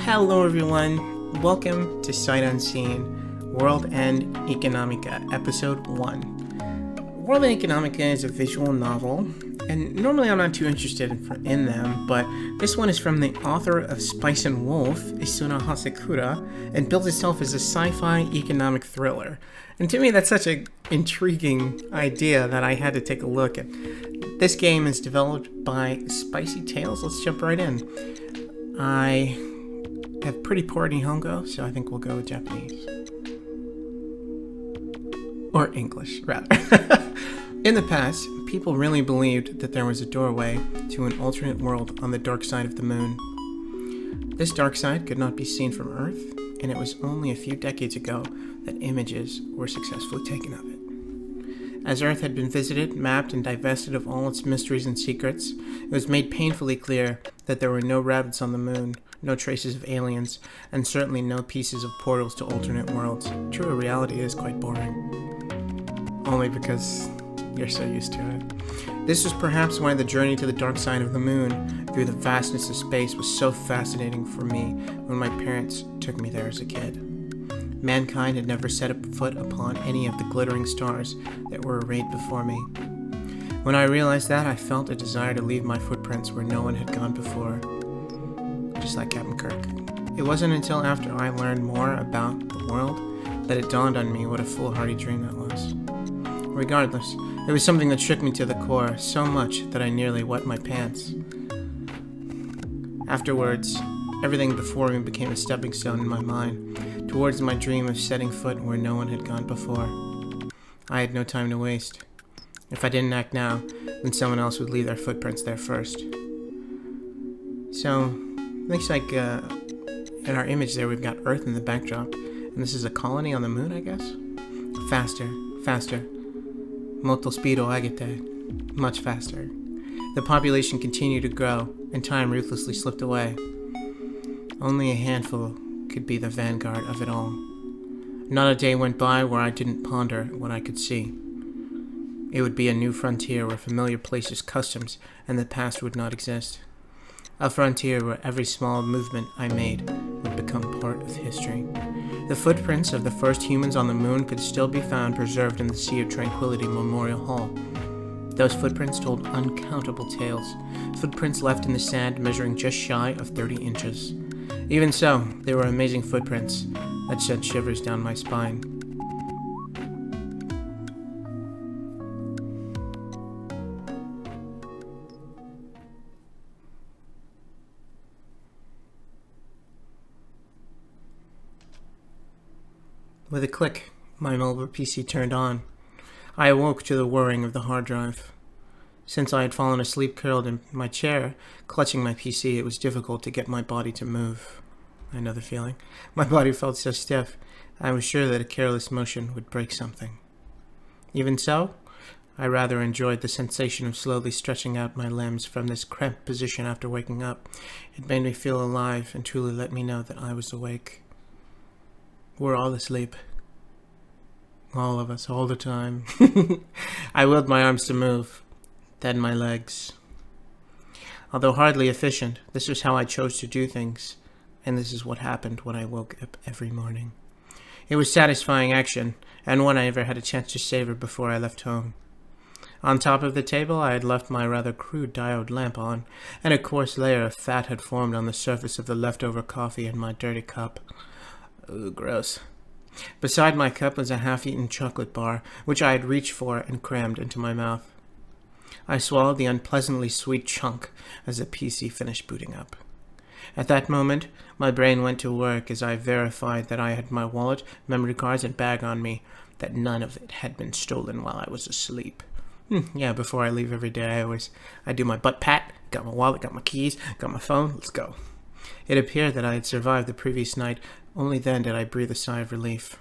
Hello everyone, welcome to Sight Unseen, World End Economica, Episode 1. World End Economica is a visual novel, and normally I'm not too interested in them, but this one is from the author of Spice and Wolf, Isuna Hasekura, and builds itself as a sci-fi economic thriller. And to me that's such an intriguing idea that I had to take a look at. This game is developed by Spicy Tales. Let's jump right in. I have pretty poor Nihongo, so I think we'll go with Japanese. Or English, rather. In the past, people really believed that there was a doorway to an alternate world on the dark side of the moon. This dark side could not be seen from Earth, and it was only a few decades ago that images were successfully taken of it. As Earth had been visited, mapped, and divested of all its mysteries and secrets, it was made painfully clear that there were no rabbits on the moon, no traces of aliens, and certainly no pieces of portals to alternate worlds. True, reality is quite boring. Only because you're so used to it. This was perhaps why the journey to the dark side of the moon, through the vastness of space, was so fascinating for me when my parents took me there as a kid. Mankind had never set a foot upon any of the glittering stars that were arrayed before me. When I realized that, I felt a desire to leave my footprints where no one had gone before. Just like Captain Kirk. It wasn't until after I learned more about the world that it dawned on me what a foolhardy dream that was. Regardless, it was something that shook me to the core, so much that I nearly wet my pants. Afterwards, everything before me became a stepping stone in my mind, towards my dream of setting foot where no one had gone before. I had no time to waste. If I didn't act now, then someone else would leave their footprints there first. So, looks like in our image there we've got Earth in the backdrop, and this is a colony on the moon, I guess? Faster, faster. Molto speedo agite. Much faster. The population continued to grow, and time ruthlessly slipped away. Only a handful could be the vanguard of it all. Not a day went by where I didn't ponder what I could see. It would be a new frontier where familiar places, customs, and the past would not exist. A frontier where every small movement I made would become part of history. The footprints of the first humans on the moon could still be found preserved in the Sea of Tranquility Memorial Hall. Those footprints told uncountable tales, footprints left in the sand measuring just shy of 30 inches. Even so, they were amazing footprints that sent shivers down my spine. With a click, my mobile PC turned on. I awoke to the whirring of the hard drive. Since I had fallen asleep curled in my chair, clutching my PC, it was difficult to get my body to move. I know the feeling. My body felt so stiff, I was sure that a careless motion would break something. Even so, I rather enjoyed the sensation of slowly stretching out my limbs from this cramped position after waking up. It made me feel alive and truly let me know that I was awake. We're all asleep. All of us, all the time. I willed my arms to move. Then my legs. Although hardly efficient, this was how I chose to do things, and this is what happened when I woke up every morning. It was satisfying action, and one I ever had a chance to savor before I left home. On top of the table, I had left my rather crude diode lamp on, and a coarse layer of fat had formed on the surface of the leftover coffee in my dirty cup. Ooh, gross. Beside my cup was a half-eaten chocolate bar, which I had reached for and crammed into my mouth. I swallowed the unpleasantly sweet chunk as the PC finished booting up. At that moment, my brain went to work as I verified that I had my wallet, memory cards, and bag on me, that none of it had been stolen while I was asleep. Yeah, before I leave every day, I do my butt pat, got my wallet, got my keys, got my phone, let's go. It appeared that I had survived the previous night, only then did I breathe a sigh of relief.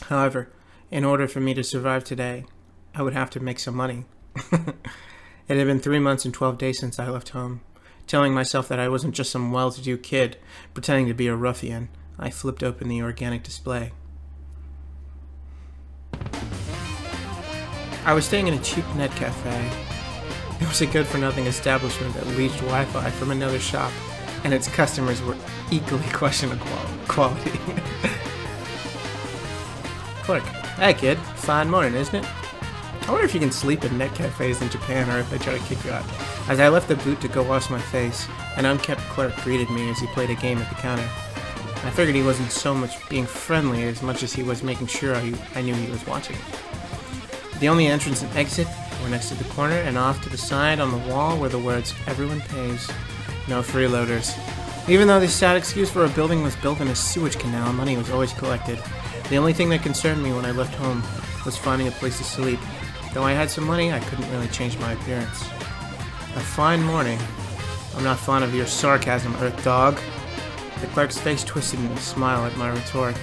However, in order for me to survive today, I would have to make some money. It had been 3 months and 12 days since I left home. Telling myself that I wasn't just some well-to-do kid pretending to be a ruffian, I flipped open the organic display. I was staying in a cheap net cafe. It was a good-for-nothing establishment that leased Wi-Fi from another shop and its customers were equally questionable quality. Clerk, hey kid, fine morning, isn't it? I wonder if you can sleep in net cafes in Japan or if they try to kick you out. As I left the booth to go wash my face, an unkempt clerk greeted me as he played a game at the counter. I figured he wasn't so much being friendly as much as he was making sure I knew he was watching. The only entrance and exit were next to the corner, and off to the side on the wall were the words, "Everyone pays, no freeloaders." Even though the sad excuse for a building was built in a sewage canal, money was always collected. The only thing that concerned me when I left home was finding a place to sleep. Though I had some money, I couldn't really change my appearance. A fine morning. I'm not fond of your sarcasm, Earth Dog. The clerk's face twisted in a smile at my retort.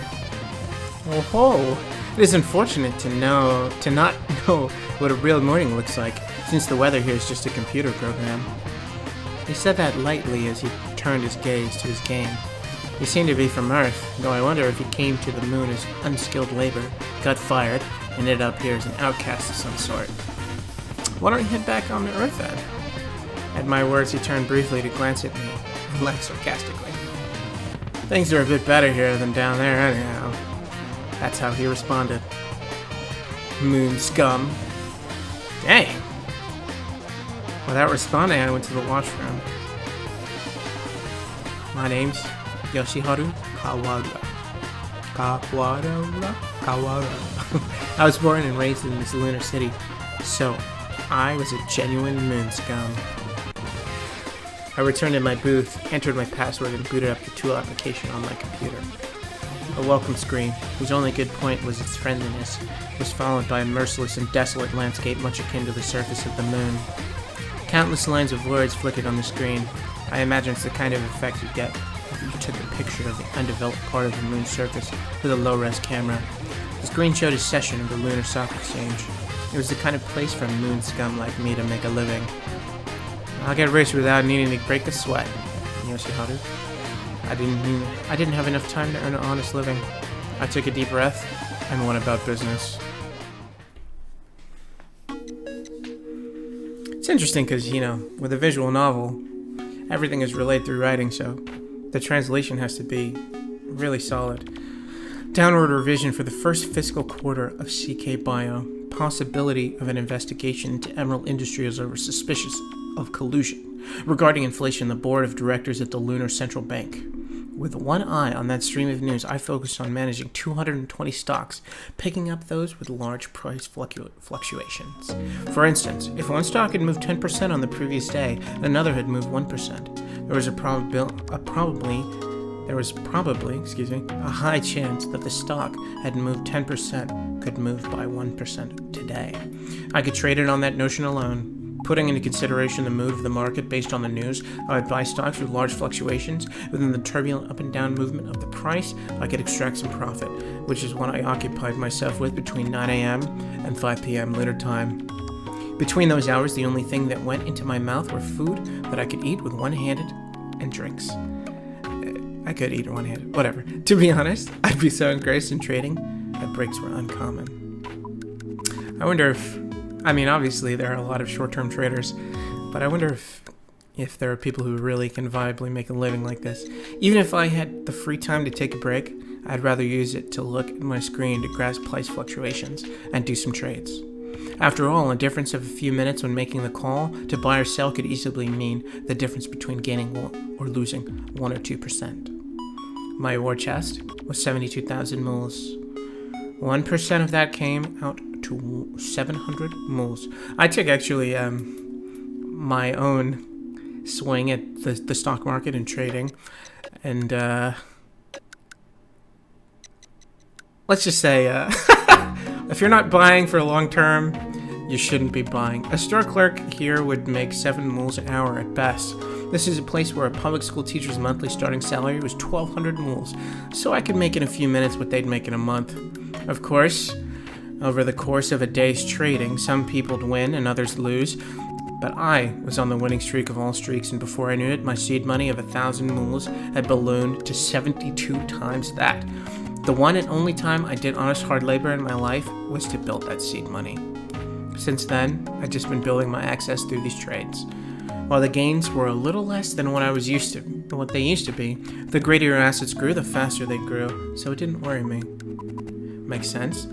Oh ho! It is unfortunate to not know what a real morning looks like, since the weather here is just a computer program. He said that lightly as he turned his gaze to his game. He seemed to be from Earth, though I wonder if he came to the moon as unskilled labor, got fired, and ended up here as an outcast of some sort. Why don't you head back on to Earth then? At my words, he turned briefly to glance at me and laughed sarcastically. Things are a bit better here than down there anyhow. That's how he responded. Moon scum. Dang. Without responding, I went to the washroom. My name's Yoshiharu Kawara. I was born and raised in this lunar city, so I was a genuine moon scum. I returned to my booth, entered my password, and booted up the tool application on my computer. A welcome screen, whose only good point was its friendliness, was followed by a merciless and desolate landscape much akin to the surface of the moon. Countless lines of words flickered on the screen. I imagine it's the kind of effect you get if you took a picture of the undeveloped part of the moon's surface with a low-res camera. The screen showed a session of the Lunar Stock Exchange. It was the kind of place for moon scum like me to make a living. I'll get rich without needing to break a sweat, Yoshiharu. I didn't have enough time to earn an honest living. I took a deep breath and went about business. It's interesting because, with a visual novel, everything is relayed through writing, so the translation has to be really solid. Downward revision for the first fiscal quarter of CK Bio. Possibility of an investigation into Emerald Industries over suspicious of collusion. Regarding inflation, the board of directors at the Lunar Central Bank. With one eye on that stream of news, I focused on managing 220 stocks, picking up those with large price fluctuations. For instance, if one stock had moved 10% on the previous day, another had moved 1%. There was probably a high chance that the stock had moved 10% could move by 1% today. I could trade it on that notion alone. Putting into consideration the mood of the market based on the news, I would buy stocks with large fluctuations. Within the turbulent up and down movement of the price, I could extract some profit, which is what I occupied myself with between 9 a.m. and 5 p.m. lunar time. Between those hours, the only thing that went into my mouth were food that I could eat with one-handed and drinks. I could eat one-handed, whatever. To be honest, I'd be so engrossed in trading that breaks were uncommon. I wonder if, obviously there are a lot of short-term traders, but I wonder if there are people who really can viably make a living like this. Even if I had the free time to take a break, I'd rather use it to look at my screen to grasp price fluctuations and do some trades. After all, a difference of a few minutes when making the call to buy or sell could easily mean the difference between gaining or losing 1 or 2%. My war chest was 72,000 moles. 1% of that came out to 700 moles. I took actually my own swing at the stock market and trading, and let's just say if you're not buying for long term, you shouldn't be buying. A store clerk here would make 7 moles an hour at best. This is a place where a public school teacher's monthly starting salary was 1,200 moles, so I could make in a few minutes what they'd make in a month. Of course, over the course of a day's trading, some people'd win and others lose, but I was on the winning streak of all streaks, and before I knew it, my seed money of 1,000 moles had ballooned to 72 times that. The one and only time I did honest hard labor in my life was to build that seed money. Since then, I've just been building my access through these trades. While the gains were a little less than what they used to be, the greater your assets grew, the faster they grew, so it didn't worry me. Makes sense.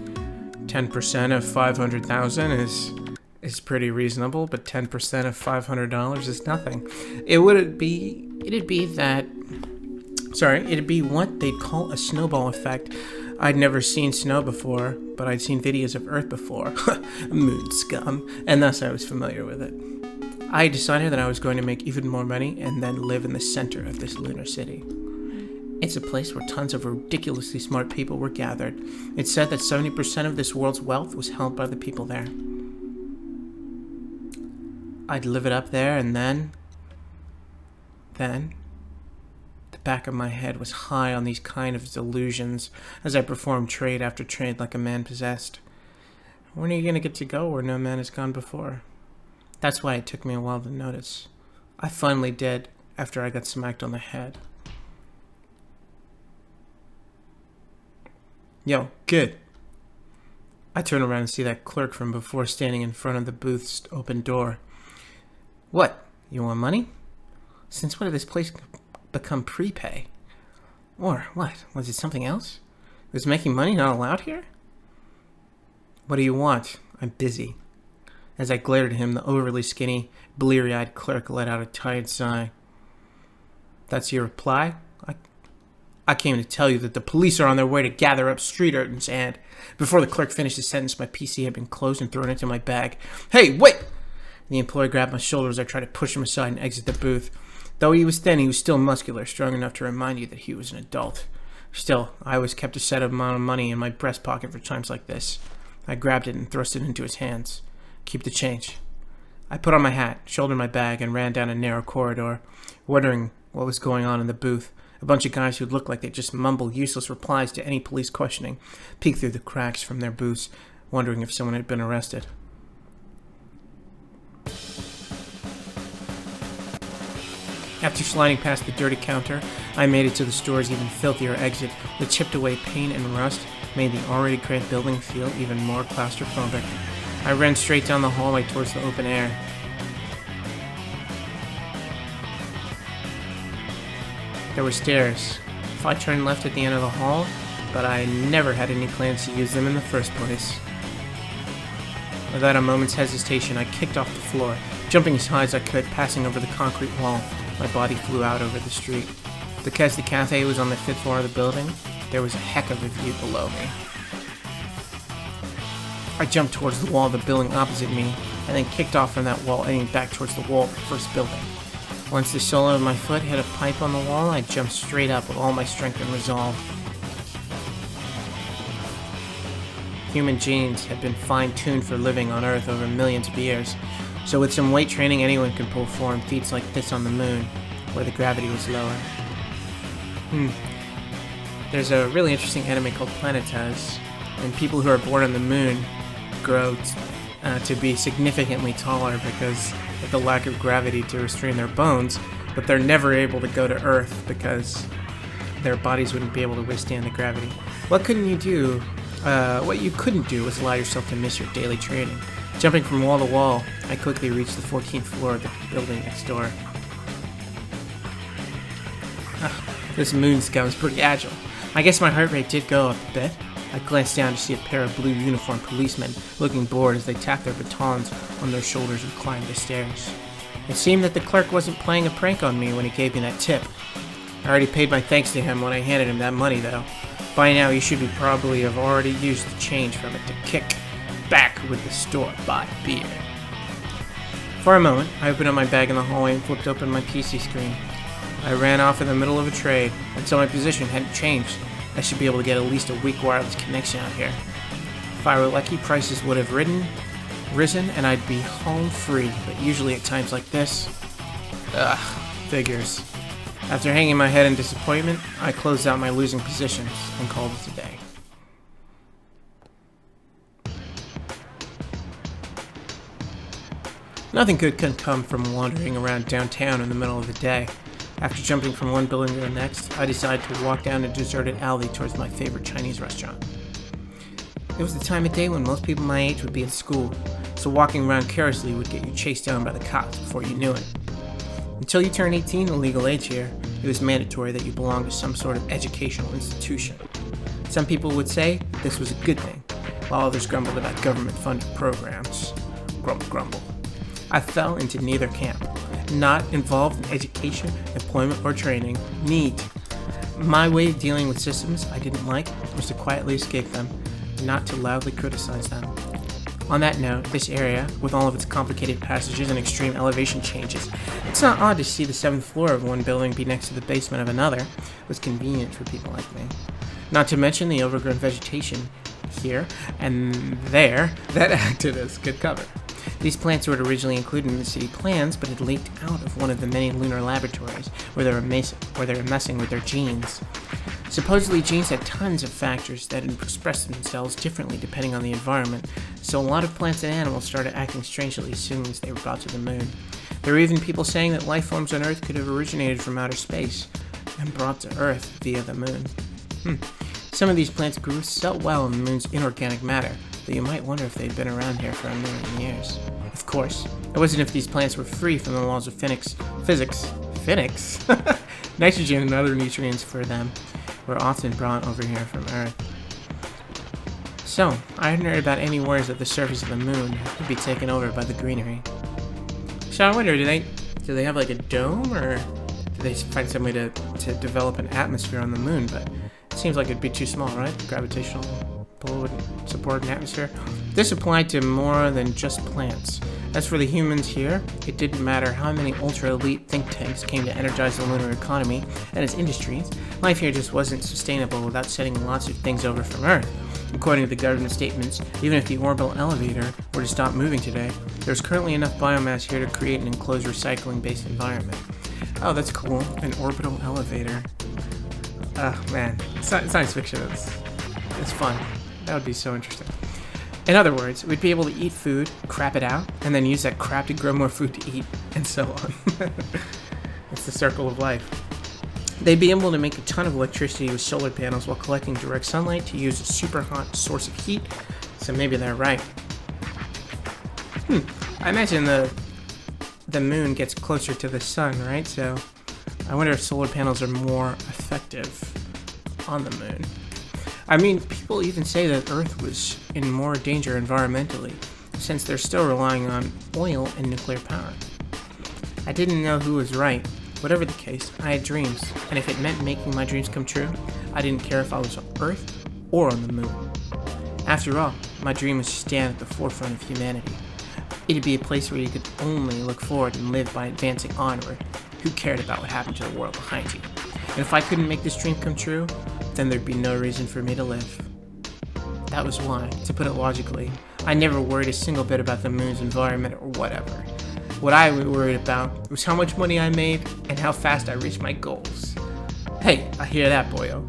10% of 500,000 is pretty reasonable, but 10% of $500 is nothing. It'd be what they'd call a snowball effect. I'd never seen snow before, but I'd seen videos of Earth before. Moon scum. And thus I was familiar with it. I decided that I was going to make even more money and then live in the center of this lunar city. It's a place where tons of ridiculously smart people were gathered. It's said that 70% of this world's wealth was held by the people there. I'd live it up there, and then, the back of my head was high on these kind of delusions as I performed trade after trade like a man possessed. When are you going to get to go where no man has gone before? That's why it took me a while to notice. I finally did, after I got smacked on the head. Yo, kid. I turn around and see that clerk from before standing in front of the booth's open door. What? You want money? Since when did this place become prepay? Or what? Was it something else? Was making money not allowed here? What do you want? I'm busy. As I glared at him, the overly skinny, bleary-eyed clerk let out a tired sigh. That's your reply? I came to tell you that the police are on their way to gather up street urchins and... Before the clerk finished his sentence, my PC had been closed and thrown into my bag. Hey, wait! The employee grabbed my shoulder as I tried to push him aside and exit the booth. Though he was thin, he was still muscular, strong enough to remind you that he was an adult. Still, I always kept a set amount of money in my breast pocket for times like this. I grabbed it and thrust it into his hands. Keep the change. I put on my hat, shouldered my bag, and ran down a narrow corridor, wondering what was going on in the booth. A bunch of guys who looked like they just mumbled useless replies to any police questioning peeked through the cracks from their booths, wondering if someone had been arrested. After sliding past the dirty counter, I made it to the store's even filthier exit. The chipped away paint and rust made the already cramped building feel even more claustrophobic. I ran straight down the hallway towards the open air. There were stairs. If I turned left at the end of the hall, but I never had any plans to use them in the first place. Without a moment's hesitation, I kicked off the floor, jumping as high as I could, passing over the concrete wall. My body flew out over the street. Because the cafe was on the 5th floor of the building, there was a heck of a view below me. I jumped towards the wall of the building opposite me, and then kicked off from that wall, aiming back towards the wall of the first building. Once the sole of my foot hit a pipe on the wall, I jumped straight up with all my strength and resolve. Human genes had been fine-tuned for living on Earth over millions of years, so with some weight training anyone could perform feats like this on the moon, where the gravity was lower. There's a really interesting anime called Planetas, and people who are born on the moon grow to be significantly taller because of the lack of gravity to restrain their bones, but they're never able to go to Earth because their bodies wouldn't be able to withstand the gravity. What you couldn't do was allow yourself to miss your daily training. Jumping from wall to wall, I quickly reached the 14th floor of the building next door. This moon scout was pretty agile. I guess my heart rate did go up a bit. I glanced down to see a pair of blue uniformed policemen looking bored as they tapped their batons on their shoulders and climbed the stairs. It seemed that the clerk wasn't playing a prank on me when he gave me that tip. I already paid my thanks to him when I handed him that money, though. By now, you should probably have already used the change from it to kick back with the store-bought beer. For a moment, I opened up my bag in the hallway and flipped open my PC screen. I ran off in the middle of a trade until my position hadn't changed. I should be able to get at least a weak wireless connection out here. If I were lucky, prices would have risen and I'd be home free, but usually at times like this, figures. After hanging my head in disappointment, I closed out my losing positions and called it a day. Nothing good can come from wandering around downtown in the middle of the day. After jumping from one building to the next, I decided to walk down a deserted alley towards my favorite Chinese restaurant. It was the time of day when most people my age would be at school, so walking around carelessly would get you chased down by the cops before you knew it. Until you turn 18, the legal age here, it was mandatory that you belong to some sort of educational institution. Some people would say this was a good thing, while others grumbled about government-funded programs. Grumble, grumble. I fell into neither camp. Not involved in education, employment, or training. Neat. My way of dealing with systems I didn't like was to quietly escape them, not to loudly criticize them. On that note, this area, with all of its complicated passages and extreme elevation changes, it's not odd to see the 7th floor of one building be next to the basement of another, was convenient for people like me. Not to mention the overgrown vegetation here and there that acted as good cover. These plants were originally included in the city plans, but had leaked out of one of the many lunar laboratories where they were messing with their genes. Supposedly, genes had tons of factors that expressed themselves differently depending on the environment, so a lot of plants and animals started acting strangely as soon as they were brought to the moon. There were even people saying that life forms on Earth could have originated from outer space and brought to Earth via the moon. Some of these plants grew so well in the moon's inorganic matter that you might wonder if they'd been around here for a million years. Of course, it wasn't if these plants were free from the laws of physics. Nitrogen and other nutrients for them were often brought over here from Earth. So, I hadn't heard about any worries that the surface of the moon could be taken over by the greenery. So I wonder, do they have like a dome, or do they find some way to develop an atmosphere on the moon? But it seems like it'd be too small, right? The gravitational pull wouldn't support an atmosphere. This applied to more than just plants. As for the humans here, it didn't matter how many ultra-elite think tanks came to energize the lunar economy and its industries, life here just wasn't sustainable without sending lots of things over from Earth. According to the government statements, even if the orbital elevator were to stop moving today, there's currently enough biomass here to create an enclosed recycling-based environment. Oh, that's cool. An orbital elevator. Man. Science fiction. It's fun. That would be so interesting. In other words, we'd be able to eat food, crap it out, and then use that crap to grow more food to eat, and so on. It's the circle of life. They'd be able to make a ton of electricity with solar panels while collecting direct sunlight to use a super hot source of heat, so maybe they're right. I imagine the moon gets closer to the sun, right? So I wonder if solar panels are more effective on the moon. I mean, people even say that Earth was in more danger environmentally, since they're still relying on oil and nuclear power. I didn't know who was right. Whatever the case, I had dreams, and if it meant making my dreams come true, I didn't care if I was on Earth or on the moon. After all, my dream was to stand at the forefront of humanity. It'd be a place where you could only look forward and live by advancing onward. Who cared about what happened to the world behind you? And if I couldn't make this dream come true, then there'd be no reason for me to live. That was why, to put it logically, I never worried a single bit about the moon's environment or whatever. What I worried about was how much money I made and how fast I reached my goals. Hey, I hear that, boyo.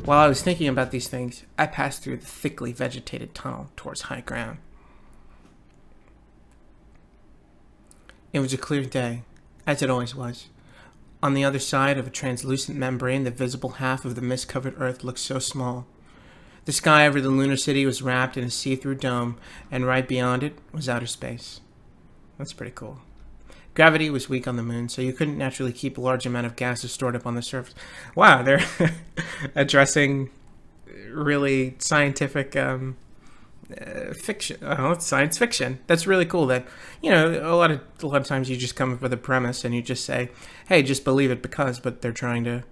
While I was thinking about these things, I passed through the thickly vegetated tunnel towards high ground. It was a clear day, as it always was. On the other side of a translucent membrane, the visible half of the mist-covered Earth looked so small. The sky over the lunar city was wrapped in a see-through dome, and right beyond it was outer space. That's pretty cool. Gravity was weak on the moon, so you couldn't naturally keep a large amount of gases stored up on the surface. Wow, they're addressing really scientific fiction. Oh, it's science fiction. That's really cool. That, you know, a lot of times you just come up with a premise and you just say, "Hey, just believe it because." But they're trying to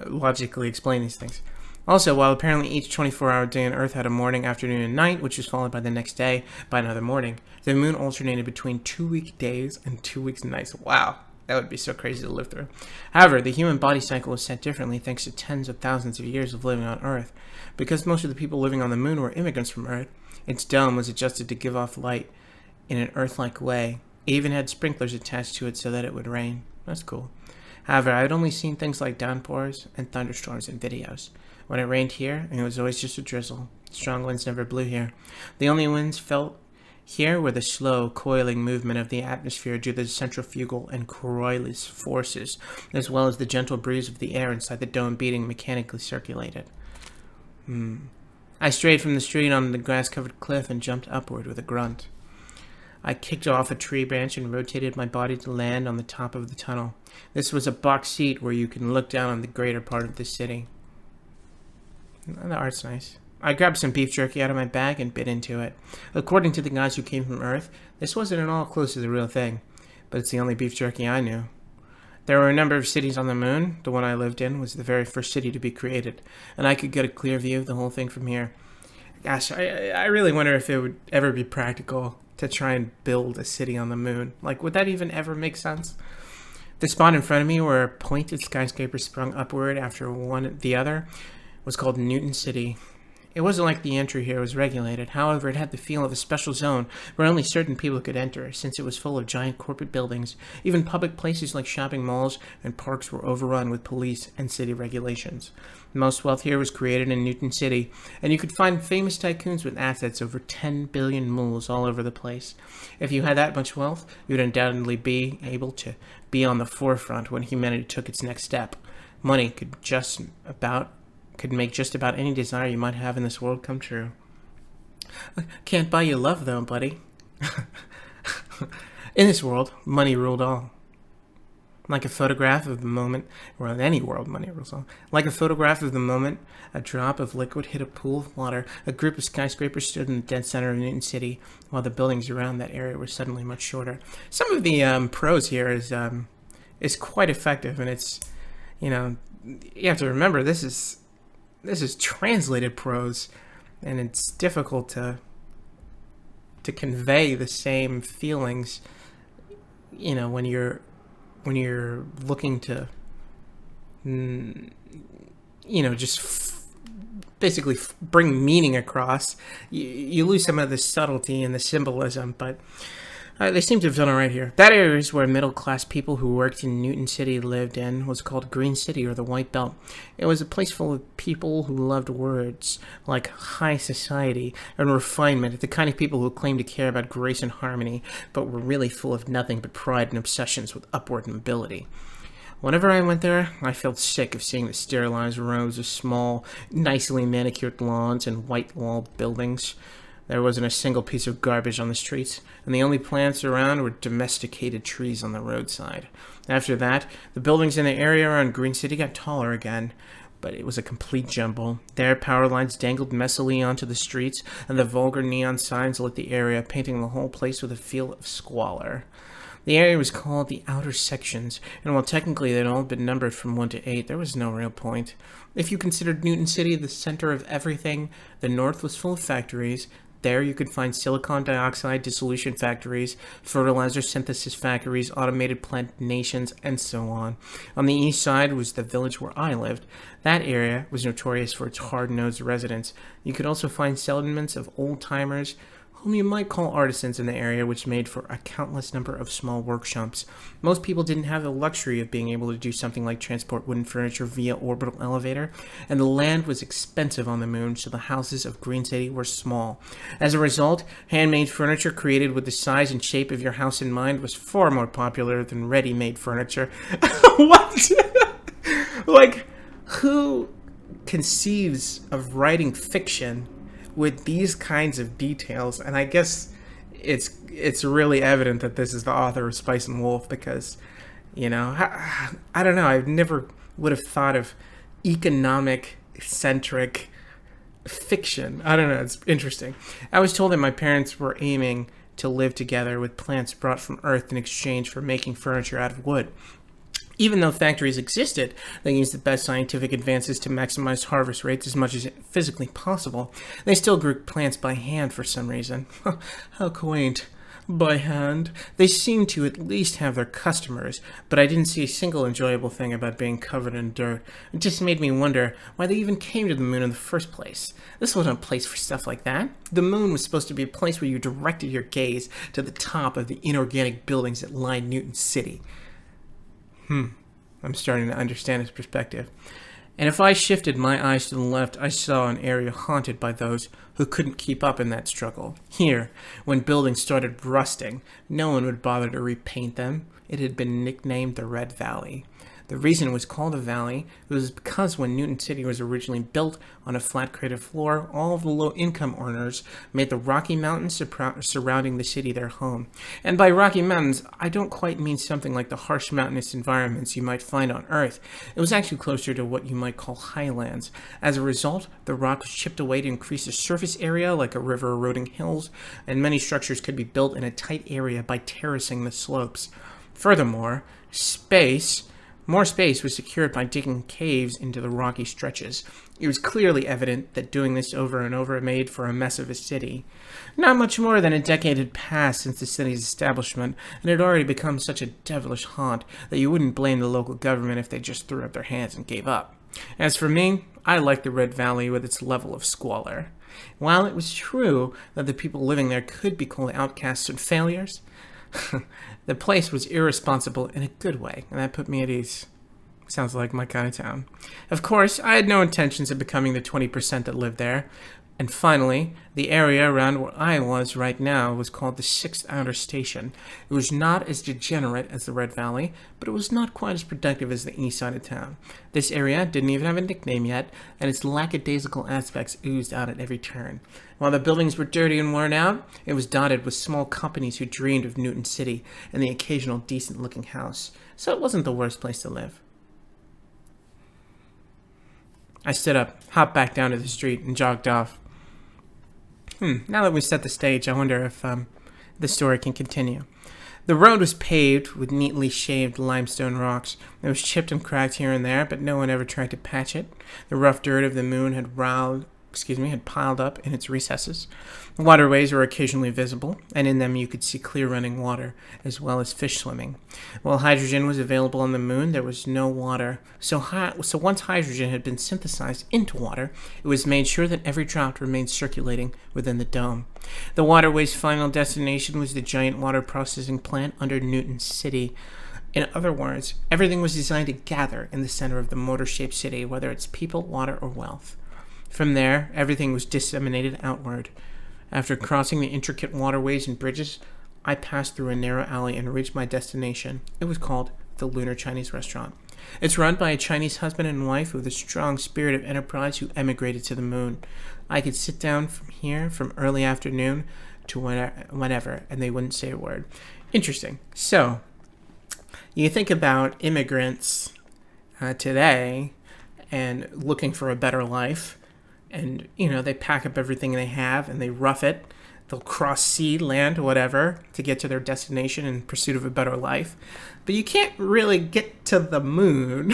logically explain these things. Also, while apparently each 24-hour day on Earth had a morning, afternoon, and night, which was followed by the next day by another morning, the moon alternated between 2-week days and 2 weeks nights. Wow, that would be so crazy to live through. However, the human body cycle was set differently thanks to tens of thousands of years of living on Earth. Because most of the people living on the moon were immigrants from Earth, its dome was adjusted to give off light in an Earth-like way. It even had sprinklers attached to it so that it would rain. That's cool. However, I had only seen things like downpours and thunderstorms in videos. When it rained here, it was always just a drizzle. Strong winds never blew here. The only winds felt here were the slow, coiling movement of the atmosphere due to the centrifugal and Coriolis forces, as well as the gentle breeze of the air inside the dome beating mechanically circulated. I strayed from the street onto the grass-covered cliff and jumped upward with a grunt. I kicked off a tree branch and rotated my body to land on the top of the tunnel. This was a box seat where you can look down on the greater part of the city. The art's nice. I grabbed some beef jerky out of my bag and bit into it. According to the guys who came from Earth, this wasn't at all close to the real thing, but it's the only beef jerky I knew. There were a number of cities on the moon. The one I lived in was the very first city to be created, and I could get a clear view of the whole thing from here. Gosh, I really wonder if it would ever be practical to try and build a city on the moon. Like, would that even ever make sense? The spot in front of me where a pointed skyscraper sprung upward after the other was called Newton City. It wasn't like the entry here was regulated. However, it had the feel of a special zone where only certain people could enter, since it was full of giant corporate buildings. Even public places like shopping malls and parks were overrun with police and city regulations. Most wealth here was created in Newton City, and you could find famous tycoons with assets over 10 billion mules all over the place. If you had that much wealth, you'd undoubtedly be able to be on the forefront when humanity took its next step. Money could make just about any desire you might have in this world come true. Can't buy you love, though, buddy. In this world, money ruled all. Like a photograph of the moment, or in any world, money rules all. Like a photograph of the moment, a drop of liquid hit a pool of water. A group of skyscrapers stood in the dead center of Newton City, while the buildings around that area were suddenly much shorter. Some of the prose here is quite effective, and it's, you have to remember this is translated prose, and it's difficult to convey the same feelings, when you're looking to, basically bring meaning across. You lose some of the subtlety and the symbolism, but they seem to have done it right here. That area is where middle-class people who worked in Newton City lived in. Was called Green City, or the White Belt. It was a place full of people who loved words like high society and refinement, the kind of people who claimed to care about grace and harmony, but were really full of nothing but pride and obsessions with upward mobility. Whenever I went there, I felt sick of seeing the sterilized rows of small, nicely manicured lawns and white-walled buildings. There wasn't a single piece of garbage on the streets, and the only plants around were domesticated trees on the roadside. After that, the buildings in the area around Green City got taller again, but it was a complete jumble. Their power lines dangled messily onto the streets, and the vulgar neon signs lit the area, painting the whole place with a feel of squalor. The area was called the Outer Sections, and while technically they'd all been numbered from 1 to 8, there was no real point. If you considered Newton City the center of everything, the north was full of factories. There you could find silicon dioxide dissolution factories, fertilizer synthesis factories, automated plantations, and so on. On the east side was the village where I lived. That area was notorious for its hard-nosed residents. You could also find settlements of old-timers, whom you might call artisans in the area, which made for a countless number of small workshops. Most people didn't have the luxury of being able to do something like transport wooden furniture via orbital elevator, and the land was expensive on the moon, so the houses of Green City were small. As a result, handmade furniture created with the size and shape of your house in mind was far more popular than ready-made furniture. What? Like, who conceives of writing fiction with these kinds of details? And I guess it's really evident that this is the author of Spice and Wolf, because, I don't know, I never would have thought of economic-centric fiction. I don't know, it's interesting. I was told that my parents were aiming to live together with plants brought from Earth in exchange for making furniture out of wood. Even though factories existed, they used the best scientific advances to maximize harvest rates as much as physically possible. They still grew plants by hand for some reason. How quaint. By hand. They seemed to at least have their customers, but I didn't see a single enjoyable thing about being covered in dirt. It just made me wonder why they even came to the moon in the first place. This wasn't a place for stuff like that. The moon was supposed to be a place where you directed your gaze to the top of the inorganic buildings that lined Newton City. I'm starting to understand his perspective. And if I shifted my eyes to the left, I saw an area haunted by those who couldn't keep up in that struggle. Here, when buildings started rusting, no one would bother to repaint them. It had been nicknamed the Red Valley. The reason it was called a valley was because when Newton City was originally built on a flat crater floor, all of the low-income earners made the Rocky Mountains surrounding the city their home. And by Rocky Mountains, I don't quite mean something like the harsh mountainous environments you might find on Earth. It was actually closer to what you might call highlands. As a result, the rock was chipped away to increase the surface area like a river eroding hills, and many structures could be built in a tight area by terracing the slopes. Furthermore, more space was secured by digging caves into the rocky stretches. It was clearly evident that doing this over and over made for a mess of a city. Not much more than a decade had passed since the city's establishment, and it had already become such a devilish haunt that you wouldn't blame the local government if they just threw up their hands and gave up. As for me, I liked the Red Valley with its level of squalor. While it was true that the people living there could be called outcasts and failures, the place was irresponsible in a good way, and that put me at ease. Sounds like my kind of town. Of course, I had no intentions of becoming the 20% that lived there. And finally, the area around where I was right now was called the 6th Outer Station. It was not as degenerate as the Red Valley, but it was not quite as productive as the east side of town. This area didn't even have a nickname yet, and its lackadaisical aspects oozed out at every turn. While the buildings were dirty and worn out, it was dotted with small companies who dreamed of Newton City and the occasional decent-looking house, so it wasn't the worst place to live. I stood up, hopped back down to the street, and jogged off. Now that we've set the stage, I wonder if the story can continue. The road was paved with neatly shaved limestone rocks. It was chipped and cracked here and there, but no one ever tried to patch it. The rough dirt of the moon had piled up in its recesses. Waterways were occasionally visible, and in them you could see clear running water, as well as fish swimming. While hydrogen was available on the moon, there was no water. So once hydrogen had been synthesized into water, it was made sure that every drop remained circulating within the dome. The waterway's final destination was the giant water processing plant under Newton City. In other words, everything was designed to gather in the center of the motor-shaped city, whether it's people, water, or wealth. From there, everything was disseminated outward. After crossing the intricate waterways and bridges, I passed through a narrow alley and reached my destination. It was called the Lunar Chinese Restaurant. It's run by a Chinese husband and wife with a strong spirit of enterprise who emigrated to the moon. I could sit down from here from early afternoon to whenever, and they wouldn't say a word. Interesting. So, you think about immigrants today and looking for a better life. And, they pack up everything they have and they rough it. They'll cross sea, land, whatever, to get to their destination in pursuit of a better life. But you can't really get to the moon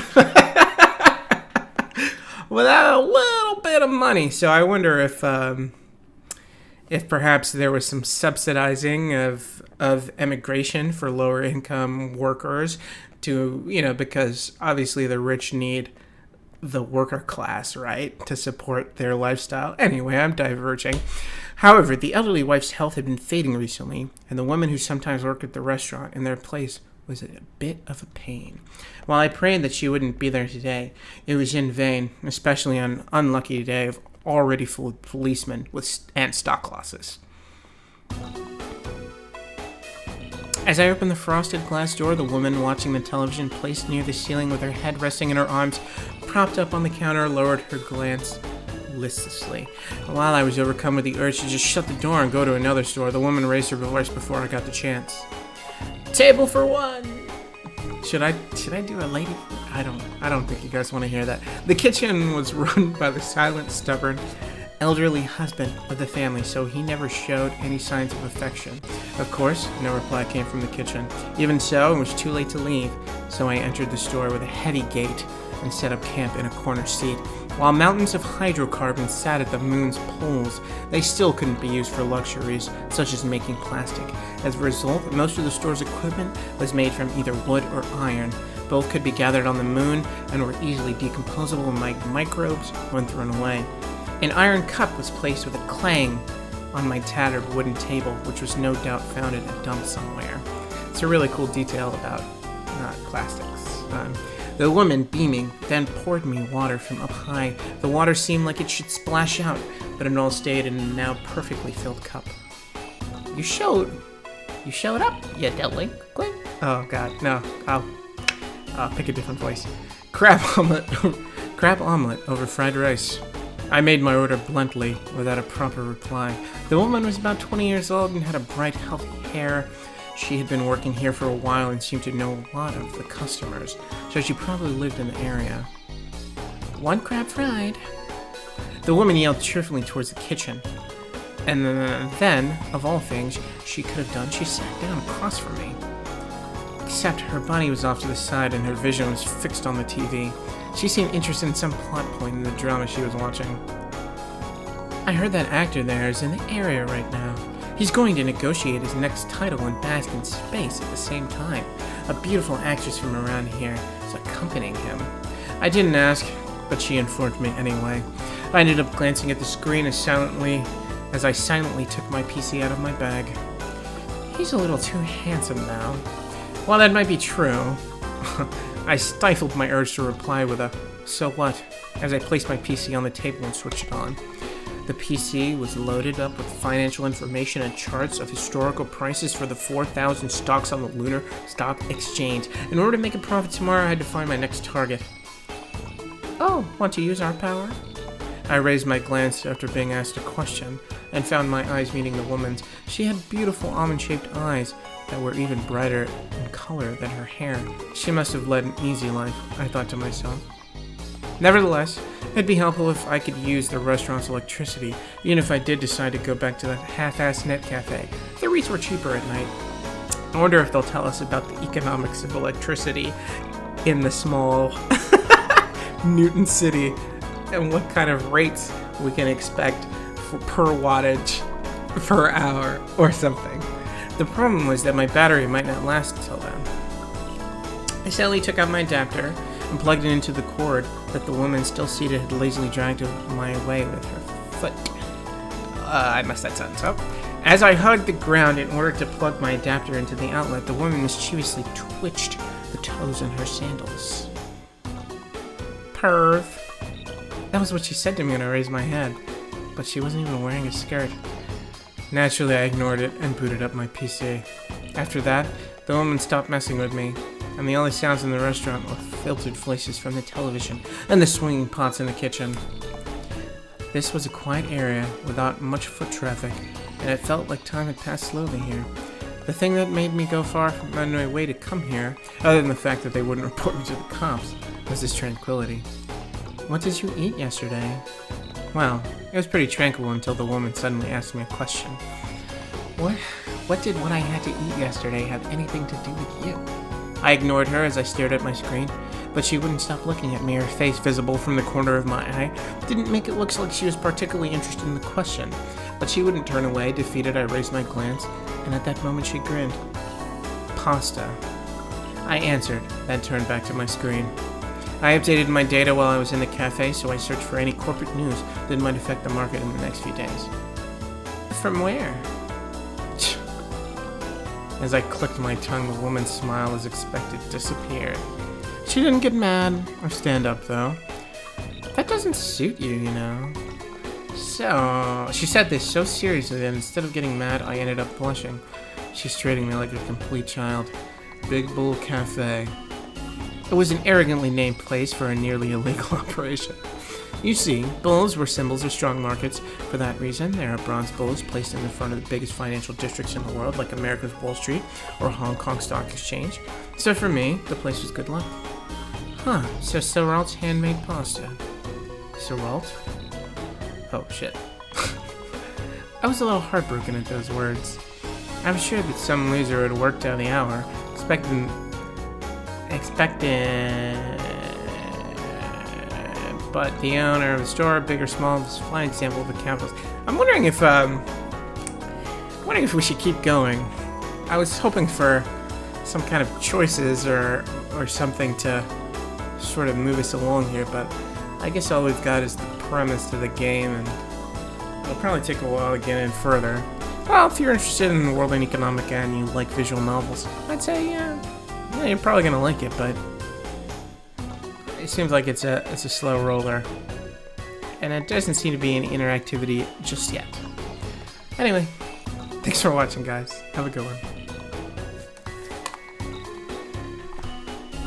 without a little bit of money. So I wonder if perhaps there was some subsidizing of emigration for lower income workers to, because obviously the rich need the worker class, right, to support their lifestyle. Anyway, I'm diverging. However, the elderly wife's health had been fading recently, and the woman who sometimes worked at the restaurant in their place was a bit of a pain. While I prayed that she wouldn't be there today, it was in vain, especially on an unlucky day of already full of policemen and stock losses. As I opened the frosted glass door, the woman watching the television placed near the ceiling with her head resting in her arms, propped up on the counter, lowered her glance listlessly. While I was overcome with the urge to just shut the door and go to another store, the woman raised her voice before I got the chance. Table for one! Should I do a lady? I don't think you guys want to hear that. The kitchen was run by the silent, stubborn, elderly husband of the family, so he never showed any signs of affection. Of course, no reply came from the kitchen. Even so, it was too late to leave, so I entered the store with a heavy gait and set up camp in a corner seat. While mountains of hydrocarbons sat at the moon's poles, they still couldn't be used for luxuries, such as making plastic. As a result, most of the store's equipment was made from either wood or iron. Both could be gathered on the moon and were easily decomposable microbes when thrown away. An iron cup was placed with a clang on my tattered wooden table, which was no doubt found in a dump somewhere. It's a really cool detail about plastics. The woman, beaming, then poured me water from up high. The water seemed like it should splash out, but it all stayed in a now perfectly filled cup. You showed up, you delinquent? Oh God, no. Pick a different voice. Crab omelet. Crab omelet over fried rice. I made my order bluntly, without a proper reply. The woman was about 20 years old and had a bright, healthy hair. She had been working here for a while and seemed to know a lot of the customers, so she probably lived in the area. 1 crab fried. The woman yelled cheerfully towards the kitchen. And then, of all things she could have done, she sat down across from me. Except her body was off to the side and her vision was fixed on the TV. She seemed interested in some plot point in the drama she was watching. I heard that actor there is in the area right now. He's going to negotiate his next title and bask in space at the same time. A beautiful actress from around here is accompanying him. I didn't ask, but she informed me anyway. I ended up glancing at the screen as I silently took my PC out of my bag. He's a little too handsome now. While that might be true, I stifled my urge to reply with a "so what?" as I placed my PC on the table and switched it on. The PC was loaded up with financial information and charts of historical prices for the 4,000 stocks on the Lunar Stock Exchange. In order to make a profit tomorrow, I had to find my next target. Oh, want to use our power? I raised my glance after being asked a question, and found my eyes meeting the woman's. She had beautiful almond-shaped eyes that were even brighter in color than her hair. She must have led an easy life, I thought to myself. Nevertheless, it'd be helpful if I could use the restaurant's electricity, even if I did decide to go back to that half-assed net cafe. The REITs were cheaper at night. I wonder if they'll tell us about the economics of electricity in the small Newton City, and what kind of rates we can expect per wattage per hour or something. The problem was that my battery might not last until then. I sadly took out my adapter and plugged it into the cord that the woman still seated had lazily dragged my way with her foot. I messed that sentence up. As I hugged the ground in order to plug my adapter into the outlet, the woman mischievously twitched the toes in her sandals. Perv. That was what she said to me when I raised my head, but she wasn't even wearing a skirt. Naturally, I ignored it and booted up my PC. After that, the woman stopped messing with me, and the only sounds in the restaurant were filtered voices from the television and the swinging pots in the kitchen. This was a quiet area without much foot traffic, and it felt like time had passed slowly here. The thing that made me go far from my way to come here, other than the fact that they wouldn't report me to the cops, was this tranquility. What did you eat yesterday? Well, it was pretty tranquil until the woman suddenly asked me a question. What did what I had to eat yesterday have anything to do with you? I ignored her as I stared at my screen, but she wouldn't stop looking at me. Her face, visible from the corner of my eye, didn't make it look like she was particularly interested in the question. But she wouldn't turn away. Defeated, I raised my glance, and at that moment she grinned. Pasta. I answered, then turned back to my screen. I updated my data while I was in the cafe, so I searched for any corporate news that might affect the market in the next few days. From where? As I clicked my tongue, the woman's smile, as expected, disappeared. She didn't get mad or stand up, though. That doesn't suit you, you know. So, she said this so seriously that instead of getting mad, I ended up blushing. She's treating me like a complete child. Big Bull Cafe. It was an arrogantly named place for a nearly illegal operation. You see, bulls were symbols of strong markets. For that reason, there are bronze bulls placed in the front of the biggest financial districts in the world, like America's Wall Street or Hong Kong Stock Exchange. So for me, the place was good luck. Huh, so Soralt's handmade pasta. Soralt? Oh, shit. I was a little heartbroken at those words. I was sure that some loser had worked out the hour, but the owner of the store, big or small, was a fine example of a capitalist. I'm wondering if we should keep going. I was hoping for some kind of choices or something to sort of move us along here, but I guess all we've got is the premise to the game, and it'll probably take a while to get in further. Well, if you're interested in the world and economic and you like visual novels, I'd say, yeah, you're probably gonna like it, but it seems like it's a slow roller, and it doesn't seem to be any interactivity just yet. Anyway, thanks for watching, guys. Have a good one.